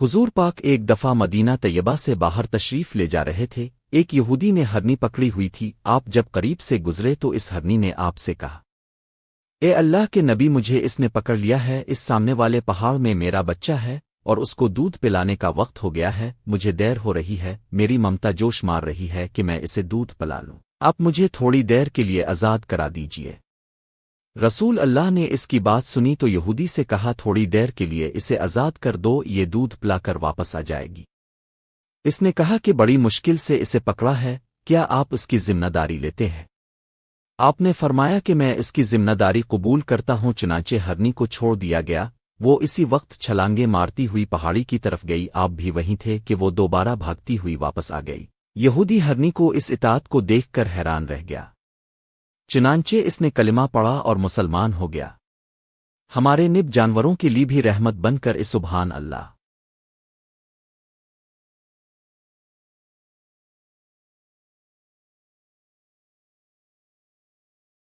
حضور پاک ایک دفعہ مدینہ طیبہ سے باہر تشریف لے جا رہے تھے، ایک یہودی نے ہرنی پکڑی ہوئی تھی۔ آپ جب قریب سے گزرے تو اس ہرنی نے آپ سے کہا، اے اللہ کے نبی، مجھے اس نے پکڑ لیا ہے، اس سامنے والے پہاڑ میں میرا بچہ ہے اور اس کو دودھ پلانے کا وقت ہو گیا ہے، مجھے دیر ہو رہی ہے، میری ممتا جوش مار رہی ہے کہ میں اسے دودھ پلا لوں، آپ مجھے تھوڑی دیر کے لیے آزاد کرا دیجیے۔ رسول اللہ نے اس کی بات سنی تو یہودی سے کہا، تھوڑی دیر کے لیے اسے آزاد کر دو، یہ دودھ پلا کر واپس آ جائے گی۔ اس نے کہا کہ بڑی مشکل سے اسے پکڑا ہے، کیا آپ اس کی ذمہ داری لیتے ہیں؟ آپ نے فرمایا کہ میں اس کی ذمہ داری قبول کرتا ہوں، چنانچہ ہرنی کو چھوڑ دیا گیا۔ وہ اسی وقت چھلانگیں مارتی ہوئی پہاڑی کی طرف گئی، آپ بھی وہیں تھے کہ وہ دوبارہ بھاگتی ہوئی واپس آ گئی۔ یہودی ہرنی کو اس اطاعت کو دیکھ کر حیران رہ گیا، چنانچہ اس نے کلمہ پڑھا اور مسلمان ہو گیا۔ ہمارے نب جانوروں کے لیے بھی رحمت بن کر سبحان اللہ۔